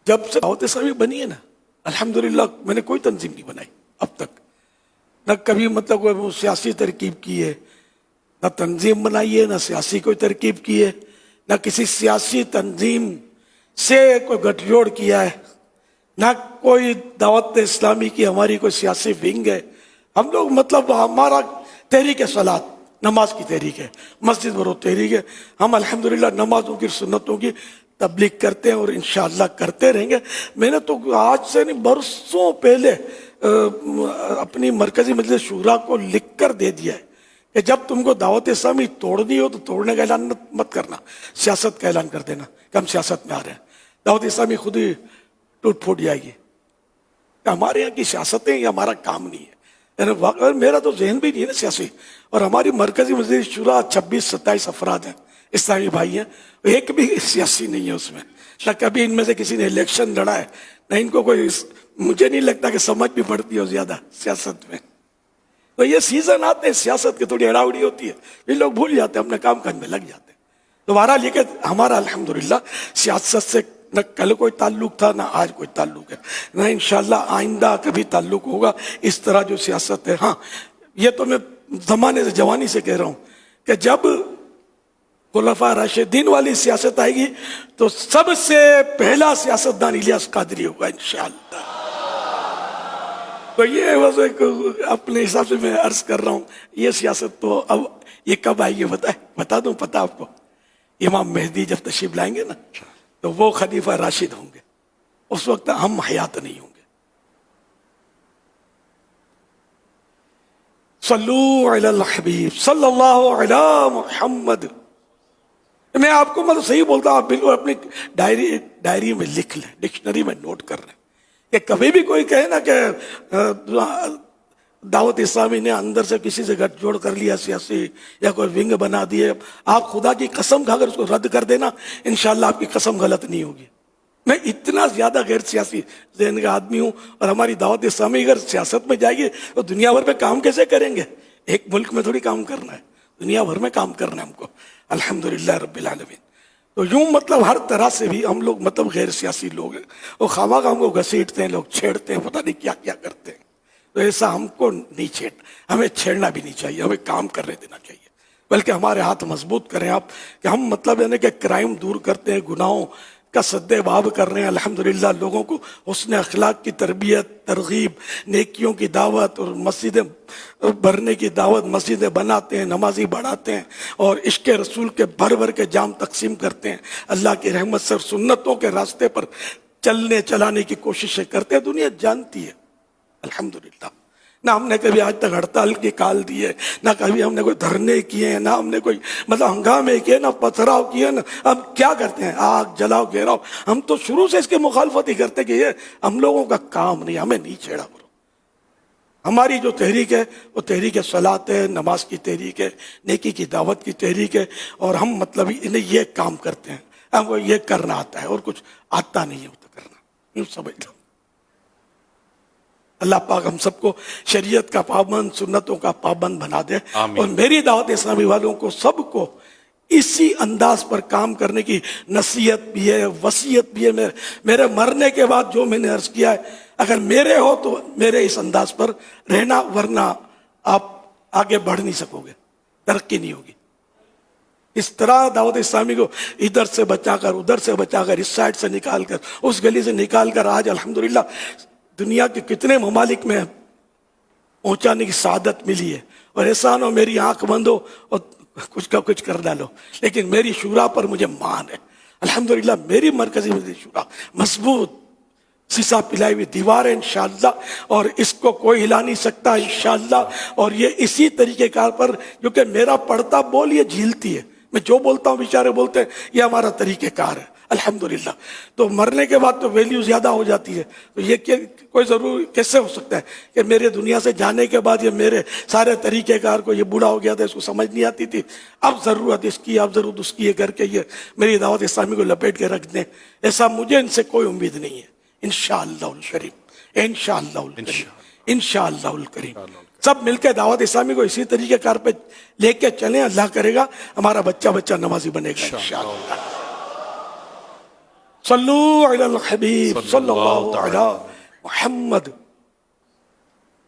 جب سے دعوت اسلامی بنی ہے نا الحمدللہ میں نے کوئی تنظیم نہیں بنائی اب تک، نہ کبھی مطلب کوئی سیاسی ترکیب کی ہے، نہ تنظیم بنائی ہے، نہ سیاسی کوئی ترکیب کی ہے، نہ کسی سیاسی تنظیم سے کوئی گٹھ جوڑ کیا ہے، نہ کوئی دعوت اسلامی کی ہماری کوئی سیاسی ونگ ہے۔ ہم لوگ مطلب ہمارا تحریک صلاۃ نماز کی تحریک ہے، مسجد برو تحریک ہے۔ ہم الحمدللہ نمازوں کی سنتوں کی تبلیغ کرتے ہیں اور انشاءاللہ کرتے رہیں گے۔ میں نے تو آج سے نہیں برسوں پہلے اپنی مرکزی مجلس شورا کو لکھ کر دے دیا ہے کہ جب تم کو دعوت اسلامی توڑنی ہو تو توڑنے کا اعلان مت کرنا، سیاست کا اعلان کر دینا کہ ہم سیاست میں آ رہے ہیں۔ دعوت اسلامی خود ہی ٹوٹ پھوٹ جائے گی۔ ہمارے یہاں کی سیاستیں یہ ہمارا کام نہیں ہے، یعنی میرا تو ذہن بھی نہیں ہے نا سیاسی، اور ہماری مرکزی مجلس شورا 26-27 افراد ہیں، اسلامی بھائی ہیں، ایک بھی سیاسی نہیں ہے اس میں، نہ کبھی ان میں سے کسی نے الیکشن لڑا ہے، نہ ان کو کوئی، مجھے نہیں لگتا کہ سمجھ بھی پڑتی ہو زیادہ سیاست میں۔ تو یہ سیزن آتے ہیں سیاست کی، تھوڑی اڑاوڑی ہوتی ہے، یہ لوگ بھول جاتے ہیں، اپنے کام کاج میں لگ جاتے ہیں۔ دوبارہ لے کے ہمارا الحمدللہ سیاست سے نہ کل کوئی تعلق تھا نہ آج کوئی تعلق ہے، نہ انشاءاللہ آئندہ کبھی تعلق ہوگا اس طرح جو سیاست ہے۔ ہاں یہ تو میں زمانے سے جوانی سے کہہ رہا ہوں کہ جب خلفاء راشدین والی سیاست آئے گی تو سب سے پہلا سیاستدان الیاس قادری ہوگا انشاءاللہ۔ تو یہ بس اپنے حساب سے میں عرض کر رہا ہوں، یہ سیاست تو اب یہ کب آئے گی بتا دوں پتہ آپ کو؟ امام مہدی جب تشریف لائیں گے نا تو وہ خلیفہ راشد ہوں گے، اس وقت ہم حیات نہیں ہوں گے۔ صلو علی الحبیب صلی اللہ علی محمد۔ میں آپ کو مطلب صحیح بولتا ہوں، آپ بالکل اپنی ڈائری میں لکھ لیں، ڈکشنری میں نوٹ کر لیں کہ کبھی بھی کوئی کہے نا کہ دعوت اسلامی نے اندر سے کسی سے گٹھ جوڑ کر لیا سیاسی یا کوئی ونگ بنا دیے، آپ خدا کی قسم کھا کر اس کو رد کر دینا، انشاءاللہ آپ کی قسم غلط نہیں ہوگی۔ میں اتنا زیادہ غیر سیاسی ذہن کا آدمی ہوں، اور ہماری دعوت اسلامی اگر سیاست میں جائے گی تو دنیا بھر میں کام کیسے کریں گے؟ ایک ملک میں تھوڑی کام کرنا ہے، دنیا بھر میں کام کرنا ہے ہم کو، الحمدللہ رب العالمین۔ تو یوں مطلب ہر طرح سے بھی ہم لوگ مطلب غیر سیاسی لوگ ہیں، وہ خواہ ہم کو گھسیٹتے ہیں، لوگ چھیڑتے ہیں، پتہ نہیں کیا کیا کرتے ہیں۔ تو ایسا ہم کو نہیں ہمیں چھیڑنا بھی نہیں چاہیے، ہمیں کام کرنے دینا چاہیے، بلکہ ہمارے ہاتھ مضبوط کریں آپ کہ ہم مطلب یعنی کہ کرائم دور کرتے ہیں، گناہوں کا سد باب کر رہے ہیں، الحمدللہ لوگوں کو حسن اخلاق کی تربیت، ترغیب، نیکیوں کی دعوت اور مسجدیں بھرنے کی دعوت، مسجدیں بناتے ہیں، نمازی بڑھاتے ہیں، اور عشق رسول کے بھر بھر کے جام تقسیم کرتے ہیں، اللہ کی رحمت سے اور سنتوں کے راستے پر چلانے کی کوششیں کرتے ہیں۔ دنیا جانتی ہے الحمدللہ، نہ ہم نے کبھی آج تک ہڑتال کی کال دی ہے، نہ کبھی ہم نے کوئی دھرنے کیے ہیں، نہ ہم نے کوئی مطلب ہنگامے کیے، نہ پتھراؤ کیے، نہ ہم کیا کرتے ہیں، آگ جلاؤ گھیراؤ، ہم تو شروع سے اس کی مخالفت ہی کرتے کہ یہ ہم لوگوں کا کام نہیں، ہمیں نہیں چھیڑا کرو۔ ہماری جو تحریک ہے وہ تحریک صلاۃ ہے، نماز کی تحریک ہے، نیکی کی دعوت کی تحریک ہے، اور ہم مطلب انہیں یہ کام کرتے ہیں، ہم کو یہ کرنا آتا ہے اور کچھ آتا نہیں ہوتا کرنا، یوں سمجھ لو۔ اللہ پاک ہم سب کو شریعت کا پابند، سنتوں کا پابند بنا دے، اور میری دعوت اسلامی والوں کو سب کو اسی انداز پر کام کرنے کی نصیحت بھی ہے، وصیت بھی ہے۔ میرے مرنے کے بعد جو میں نے عرض کیا ہے، اگر میرے ہو تو میرے اس انداز پر رہنا، ورنہ آپ آگے بڑھ نہیں سکو گے، ترقی نہیں ہوگی۔ اس طرح دعوت اسلامی کو ادھر سے بچا کر، ادھر سے بچا کر، اس سائڈ سے نکال کر، اس گلی سے نکال کر آج الحمدللہ دنیا کے کتنے ممالک میں پہنچانے کی سعادت ملی ہے۔ اور احسان ہو میری آنکھ بند ہو اور کچھ کا کچھ کر ڈالو، لیکن میری شورا پر مجھے مان ہے الحمدللہ۔ میری مرکزی شورا مضبوط سیسا پلائی ہوئی دیوار ہے انشاءاللہ، اور اس کو کوئی ہلا نہیں سکتا انشاءاللہ۔ اور یہ اسی طریقے کار پر جو کہ میرا پڑھتا بول یہ جھیلتی ہے، میں جو بولتا ہوں بیچارے بولتے ہیں، یہ ہمارا طریقہ کار ہے الحمدللہ۔ تو مرنے کے بعد تو ویلیو زیادہ ہو جاتی ہے، تو یہ کوئی ضرور کیسے ہو سکتا ہے کہ میرے دنیا سے جانے کے بعد یہ میرے سارے طریقہ کار کو، یہ بوڑھا ہو گیا تھا، اس کو سمجھ نہیں آتی تھی، اب ضرورت اس کی، اب ضرورت اس کی ہے کر کے یہ میری دعوت اسلامی کو لپیٹ کے رکھ دیں، ایسا مجھے ان سے کوئی امید نہیں ہے انشاءاللہ الکریم، انشاءاللہ الکریم، انشاءاللہ الکریم۔ سب مل کے دعوت اسلامی کو اسی طریقے کار پہ لے کے چلیں، اللہ کرے گا ہمارا بچہ نمازی بنے گا انشاءاللہ۔ صلو علی الحبیب صلی اللہ علی محمد